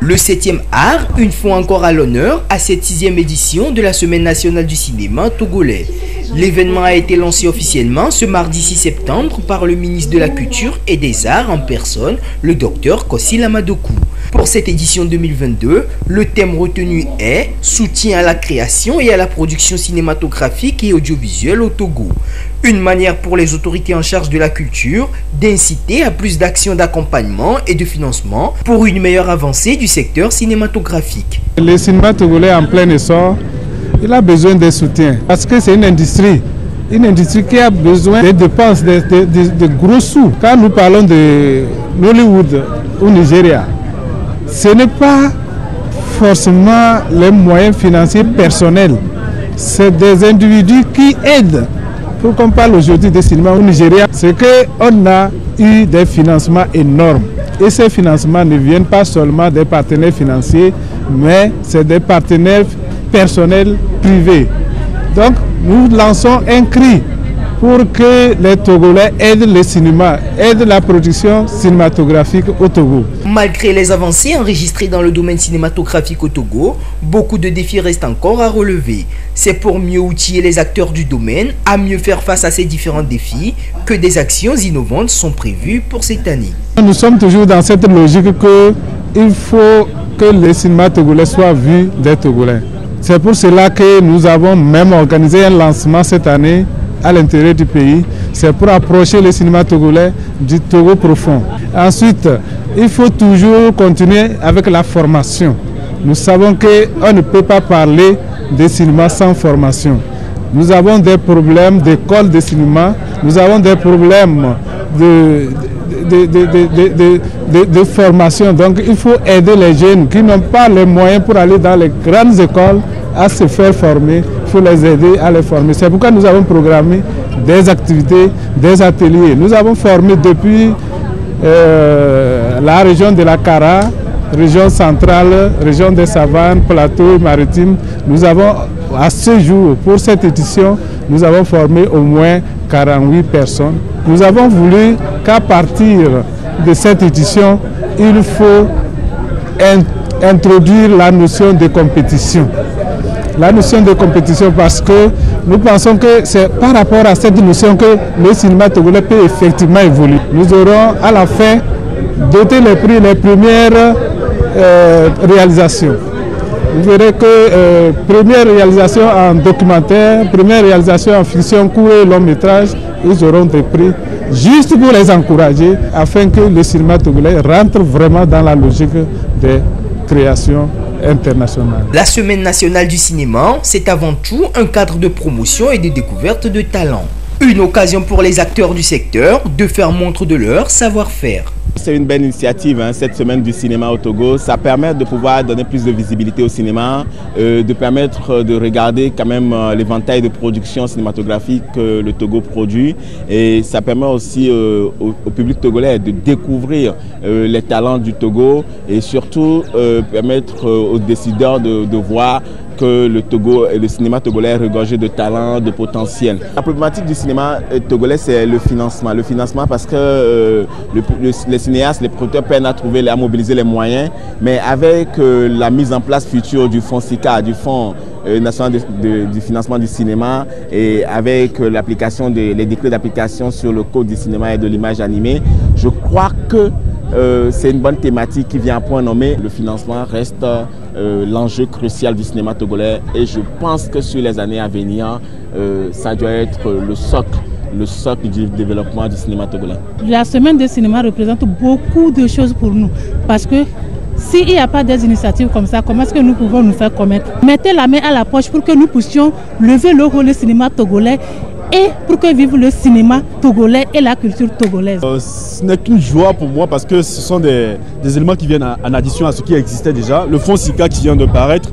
Le 7e art, une fois encore à l'honneur, à cette 6e édition de la Semaine nationale du cinéma togolais. L'événement a été lancé officiellement ce mardi 6 septembre par le ministre de la Culture et des Arts en personne, le Dr Kossil Amadokou. Pour cette édition 2022, le thème retenu est « Soutien à la création et à la production cinématographique et audiovisuelle au Togo ». Une manière pour les autorités en charge de la culture d'inciter à plus d'actions d'accompagnement et de financement pour une meilleure avancée du secteur cinématographique. Le cinéma togolais en plein essor, il a besoin de soutien parce que c'est une industrie qui a besoin de dépenses, de gros sous. Quand nous parlons de Hollywood au Nigeria, ce n'est pas forcément les moyens financiers personnels, c'est des individus qui aident. Pour qu'on parle aujourd'hui des cinémas au Nigeria, c'est qu'on a eu des financements énormes. Et ces financements ne viennent pas seulement des partenaires financiers, mais c'est des partenaires personnels privés. Donc nous lançons un cri pour que les Togolais aident le cinéma, aident la production cinématographique au Togo. Malgré les avancées enregistrées dans le domaine cinématographique au Togo, beaucoup de défis restent encore à relever. C'est pour mieux outiller les acteurs du domaine à mieux faire face à ces différents défis que des actions innovantes sont prévues pour cette année. Nous sommes toujours dans cette logique qu'il faut que le cinéma togolais soit vu des Togolais. C'est pour cela que nous avons même organisé un lancement cette année à l'intérieur du pays. C'est pour approcher le cinéma togolais du Togo profond. Ensuite, il faut toujours continuer avec la formation. Nous savons qu'on ne peut pas parler de cinéma sans formation. Nous avons des problèmes d'école de cinéma, nous avons des problèmes de formation. Donc il faut aider les jeunes qui n'ont pas les moyens pour aller dans les grandes écoles à se faire former. Il faut les aider à les former. C'est pourquoi nous avons programmé des activités, des ateliers. Nous avons formé depuis la région de la Kara, région centrale, région des Savanes, plateau maritime. Nous avons à ce jour, pour cette édition, nous avons formé au moins 48 personnes. Nous avons voulu qu'à partir de cette édition, il faut introduire la notion de compétition. La notion de compétition parce que nous pensons que c'est par rapport à cette notion que le cinéma togolais peut effectivement évoluer. Nous aurons à la fin doté les prix les premières réalisations. Vous verrez que première réalisation en documentaire, première réalisation en fiction court et long métrage, ils auront des prix juste pour les encourager afin que le cinéma togolais rentre vraiment dans la logique des créations internationales. La Semaine nationale du cinéma, c'est avant tout un cadre de promotion et de découverte de talents. Une occasion pour les acteurs du secteur de faire montre de leur savoir-faire. C'est une belle initiative, hein, cette semaine du cinéma au Togo. Ça permet de pouvoir donner plus de visibilité au cinéma, de permettre de regarder quand même l'éventail de production cinématographique que le Togo produit. Et ça permet aussi au public togolais de découvrir les talents du Togo et surtout permettre aux décideurs de voir que le Togo et le cinéma togolais est regorgé de talent, de potentiel. La problématique du cinéma togolais, c'est le financement. Le financement parce que les cinéastes, les producteurs peinent à trouver, à mobiliser les moyens, mais avec la mise en place future du fonds SICA, du Fonds national du financement du cinéma, et avec l'application les décrets d'application sur le code du cinéma et de l'image animée, je crois que c'est une bonne thématique qui vient à point nommé. Le financement reste l'enjeu crucial du cinéma togolais et je pense que sur les années à venir, ça doit être le socle du développement du cinéma togolais. La semaine de cinéma représente beaucoup de choses pour nous parce que s'il n'y a pas des initiatives comme ça, comment est-ce que nous pouvons nous faire connaître? Mettez la main à la poche pour que nous puissions lever le haut le cinéma togolais et pour que vive le cinéma togolais et la culture togolaise. Ce n'est qu'une joie pour moi parce que ce sont des éléments qui viennent en addition à ce qui existait déjà. Le fonds SICA qui vient de paraître,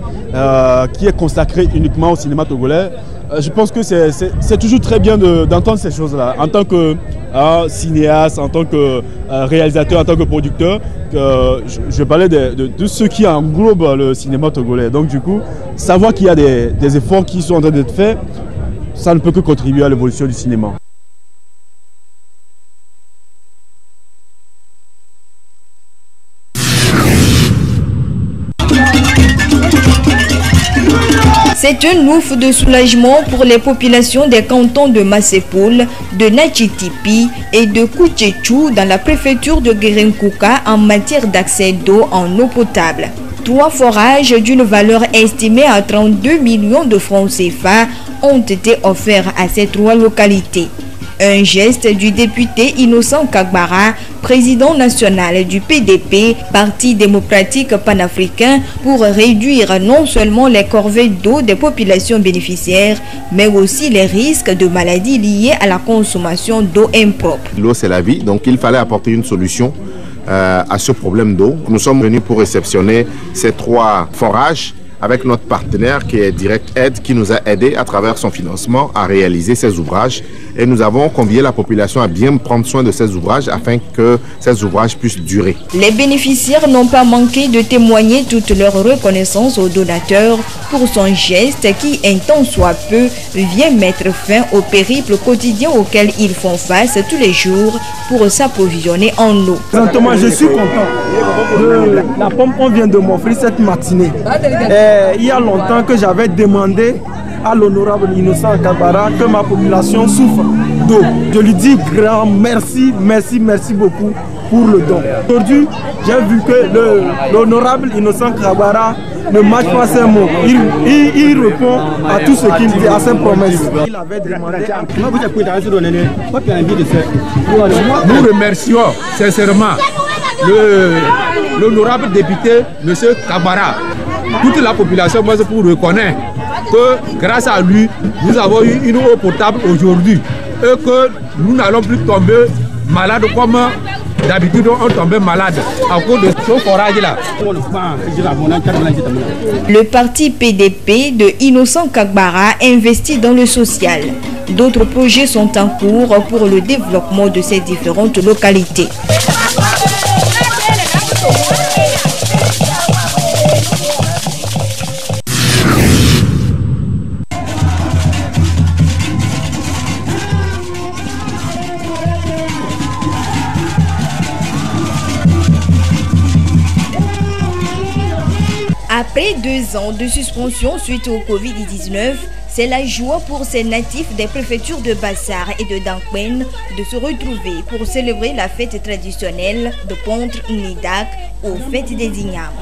qui est consacré uniquement au cinéma togolais. Je pense que c'est toujours très bien d'entendre ces choses-là. En tant que cinéaste, en tant que réalisateur, en tant que producteur, je parlais de ce qui englobe le cinéma togolais. Donc du coup, savoir qu'il y a des efforts qui sont en train d'être faits, ça ne peut que contribuer à l'évolution du cinéma. C'est un ouf de soulagement pour les populations des cantons de Massépoul, de Natchitipi et de Koutchéchou dans la préfecture de Guérenkouka en matière d'accès d'eau en eau potable. 3 forages d'une valeur estimée à 32 millions de francs CFA ont été offerts à ces 3 localités. Un geste du député Innocent Kagbara, président national du PDP, Parti démocratique panafricain, pour réduire non seulement les corvées d'eau des populations bénéficiaires, mais aussi les risques de maladies liées à la consommation d'eau impropre. L'eau, c'est la vie, donc il fallait apporter une solution à ce problème d'eau. Nous sommes venus pour réceptionner ces 3 forages avec notre partenaire qui est Direct Aid, qui nous a aidés à travers son financement à réaliser ces ouvrages. Et nous avons convié la population à bien prendre soin de ces ouvrages afin que ces ouvrages puissent durer. Les bénéficiaires n'ont pas manqué de témoigner toute leur reconnaissance aux donateurs pour son geste qui, un tant soit peu, vient mettre fin au périple quotidien auquel ils font face tous les jours pour s'approvisionner en eau. Présentement, je suis content de la pomme qu'on vient de m'offrir cette matinée. Il y a longtemps que j'avais demandé à l'honorable Innocent Kagbara que ma population souffre d'eau. Je lui dis grand merci, merci beaucoup pour le don. Aujourd'hui, j'ai vu que l'honorable Innocent Kagbara ne mâche pas ses mots. Il répond à tout ce qu'il dit, à ses promesses. Il avait demandé Nous remercions sincèrement l'honorable député M. Kagbara. Toute la population, moi, pour reconnaître que grâce à lui, nous avons eu une eau potable aujourd'hui et que nous n'allons plus tomber malades comme d'habitude on tombait malade à cause de ce forage-là. Le parti PDP de Innocent Kagbara investit dans le social. D'autres projets sont en cours pour le développement de ces différentes localités. Après 2 ans de suspension suite au Covid-19, c'est la joie pour ces natifs des préfectures de Bassar et de Dankwen de se retrouver pour célébrer la fête traditionnelle de Contre Nidak aux fêtes des Ignam.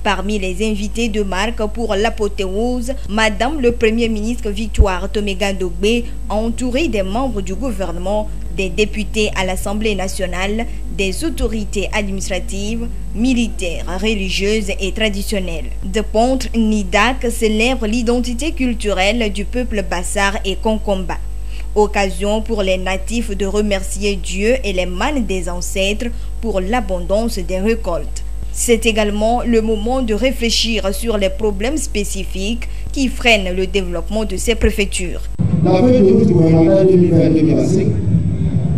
Parmi les invités de marque pour l'apothéose, Madame le Premier ministre Victoire Toméga Dogbe, entourée des membres du gouvernement, des députés à l'Assemblée nationale, des autorités administratives, militaires, religieuses et traditionnelles. De Contre Nidak célèbre l'identité culturelle du peuple Bassar et Konkomba. Occasion pour les natifs de remercier Dieu et les mânes des ancêtres pour l'abondance des récoltes. C'est également le moment de réfléchir sur les problèmes spécifiques qui freinent le développement de ces préfectures. La feuille de route gouvernementale 2020-2025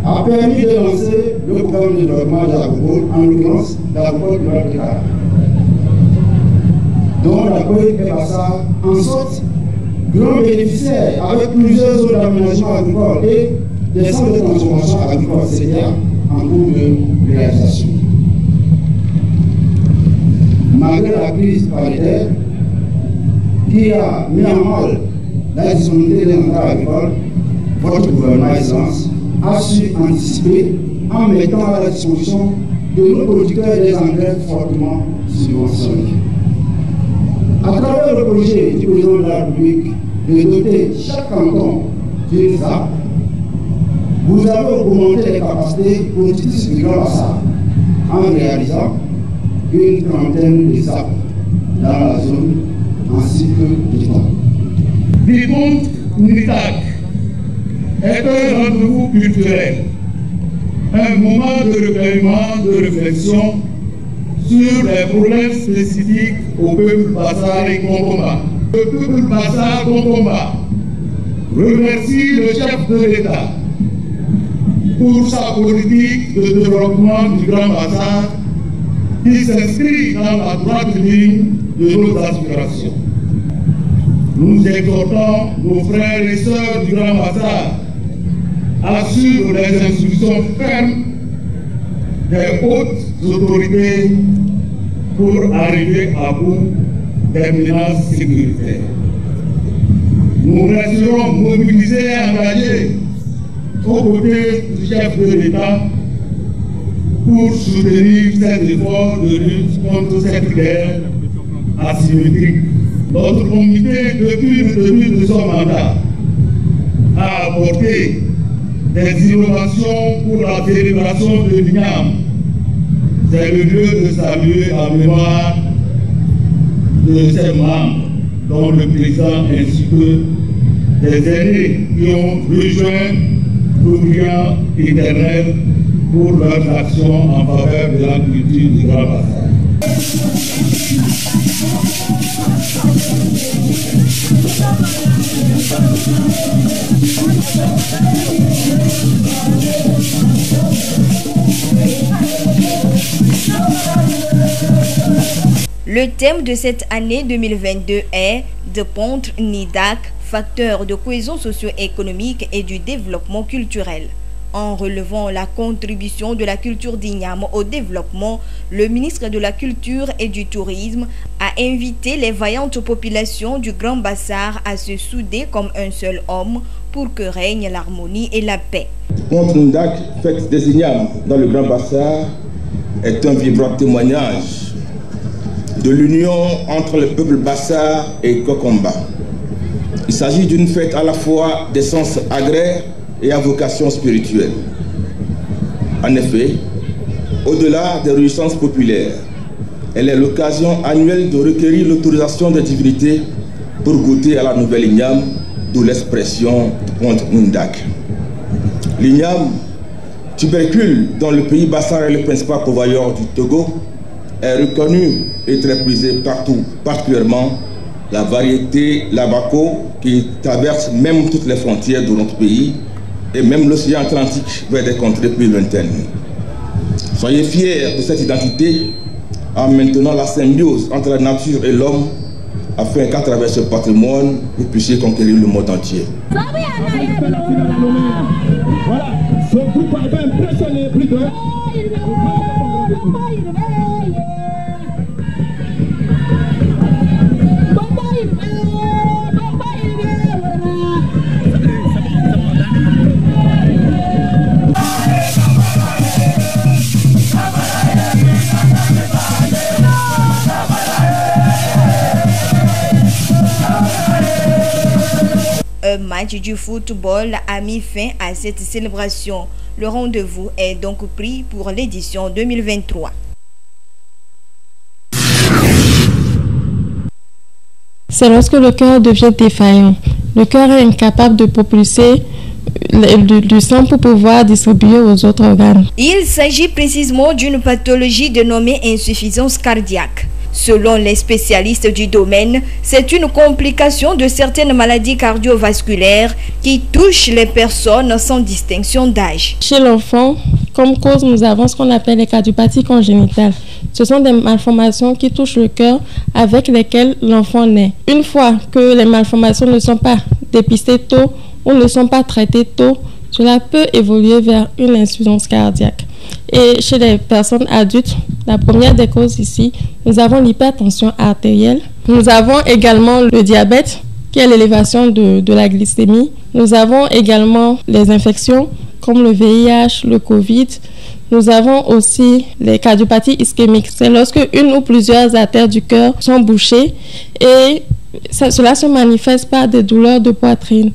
a permis de lancer le programme de développement de l'agropole, en l'occurrence l'agropole du Val-de-Cara, dont la commune de Bassar en sorte grand bénéficiaire avec plusieurs zones d'aménagement agricole et des centres de transformation agricole CDR en cours de réalisation. Malgré la crise planétaire qui a mis en mal la disponibilité des engrais agricoles, votre gouvernement Essence a su anticiper en mettant à la disposition de nos producteurs des engrais fortement subventionnés. À travers le projet du président de la République de doter chaque canton d'une ZAP, vous avez augmenté les capacités productives du Grand Bassar en réalisant une trentaine de ZAP dans la zone en cycle de temps. Contre Nidak est un rendez-vous culturel, un moment de recueillement, de réflexion sur les problèmes spécifiques au peuple Bassar et Konkomba. Le peuple Bassar Konkomba remercie le chef de l'État pour sa politique de développement du Grand Bassar qui s'inscrit dans la droite ligne de nos aspirations. Nous exhortons nos frères et sœurs du Grand Bassar à suivre les instructions fermes des hautes autorités pour arriver à bout des menaces sécuritaires. Nous resterons mobilisés et engagés aux côtés du chef de l'État pour soutenir cet effort de lutte contre cette guerre asymétrique. Notre comité, depuis le début de son mandat, a apporté des innovations pour la célébration de l'INAM. C'est le lieu de saluer la mémoire de ses membres, dont le président ainsi que des aînés qui ont rejoint l'Orient éternel pour leurs actions en faveur de la culture du Grand Bassin. Le thème de cette année 2022 est « De Pontre Nidak, facteur de cohésion socio-économique et du développement culturel ». En relevant la contribution de la culture d'Ignam au développement, le ministre de la Culture et du Tourisme a invité les vaillantes populations du Grand Bassar à se souder comme un seul homme pour que règne l'harmonie et la paix. Pontre Nidak, fête des Ignam dans le Grand Bassar, est un vibrant témoignage de l'union entre le peuple Bassar et Kokomba. Il s'agit d'une fête à la fois d'essence agraire et à vocation spirituelle. En effet, au-delà des réjouissances populaires, elle est l'occasion annuelle de requérir l'autorisation des divinités pour goûter à la nouvelle Ignam, d'où l'expression Pontre Nidak. L'Ignam, tubercule dont le pays Bassar est le principal pourvoyeur du Togo, est reconnu et très prisé partout, particulièrement la variété Labako qui traverse même toutes les frontières de notre pays et même l'océan Atlantique vers des contrées plus lointaines. Soyez fiers de cette identité en maintenant la symbiose entre la nature et l'homme afin qu'à travers ce patrimoine, vous puissiez conquérir le monde entier. Voilà, ce groupe avait impressionné plus de... Un match du football a mis fin à cette célébration. Le rendez-vous est donc pris pour l'édition 2023. C'est lorsque le cœur devient défaillant. Le cœur est incapable de propulser du sang pour pouvoir distribuer aux autres organes. Il s'agit précisément d'une pathologie dénommée insuffisance cardiaque. Selon les spécialistes du domaine, c'est une complication de certaines maladies cardiovasculaires qui touchent les personnes sans distinction d'âge. Chez l'enfant, comme cause, nous avons ce qu'on appelle les cardiopathies congénitales. Ce sont des malformations qui touchent le cœur avec lesquelles l'enfant naît. Une fois que les malformations ne sont pas dépistées tôt ou ne sont pas traitées tôt, cela peut évoluer vers une insuffisance cardiaque. Et chez les personnes adultes, la première des causes ici, nous avons l'hypertension artérielle. Nous avons également le diabète, qui est l'élévation de la glycémie. Nous avons également les infections, comme le VIH, le Covid. Nous avons aussi les cardiopathies ischémiques. C'est lorsque une ou plusieurs artères du cœur sont bouchées et cela se manifeste par des douleurs de poitrine.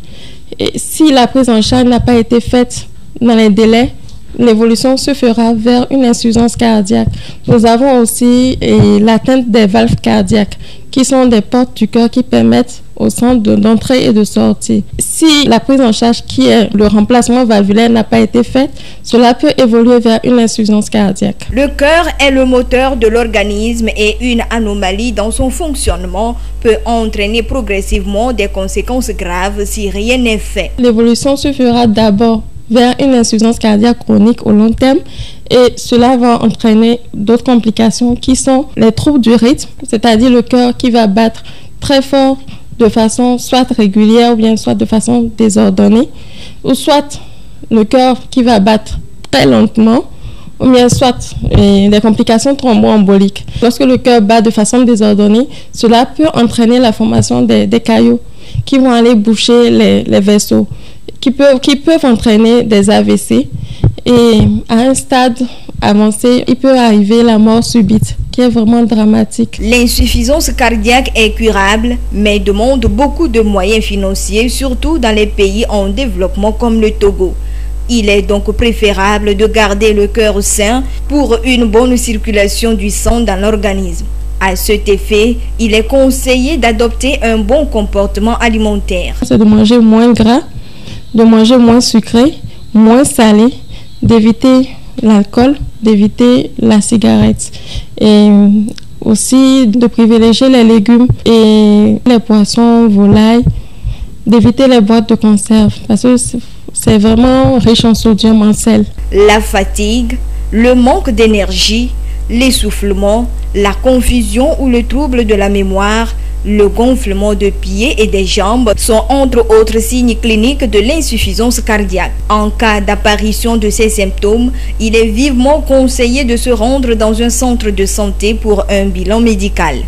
Et si la prise en charge n'a pas été faite dans les délais, l'évolution se fera vers une insuffisance cardiaque. Nous avons aussi l'atteinte des valves cardiaques, qui sont des portes du cœur qui permettent au sang d'entrer et de sortir. Si la prise en charge qui est le remplacement valvulaire n'a pas été faite, cela peut évoluer vers une insuffisance cardiaque. Le cœur est le moteur de l'organisme et une anomalie dans son fonctionnement peut entraîner progressivement des conséquences graves si rien n'est fait. L'évolution se fera d'abord vers une insuffisance cardiaque chronique au long terme et cela va entraîner d'autres complications qui sont les troubles du rythme, c'est-à-dire le cœur qui va battre très fort de façon soit régulière ou bien soit de façon désordonnée, ou soit le cœur qui va battre très lentement, ou bien soit des complications thromboemboliques. Lorsque le cœur bat de façon désordonnée, cela peut entraîner la formation des caillots qui vont aller boucher les vaisseaux, qui peuvent entraîner des AVC. Et à un stade avancé, il peut arriver la mort subite, qui est vraiment dramatique. L'insuffisance cardiaque est curable, mais demande beaucoup de moyens financiers, surtout dans les pays en développement comme le Togo. Il est donc préférable de garder le cœur sain pour une bonne circulation du sang dans l'organisme. À cet effet, il est conseillé d'adopter un bon comportement alimentaire. C'est de manger moins gras, de manger moins sucré, moins salé, d'éviter l'alcool, d'éviter la cigarette et aussi de privilégier les légumes et les poissons, volailles, d'éviter les boîtes de conserve parce que c'est vraiment riche en sodium, en sel. La fatigue, le manque d'énergie, l'essoufflement, la confusion ou le trouble de la mémoire, le gonflement de pieds et des jambes sont entre autres signes cliniques de l'insuffisance cardiaque. En cas d'apparition de ces symptômes, il est vivement conseillé de se rendre dans un centre de santé pour un bilan médical.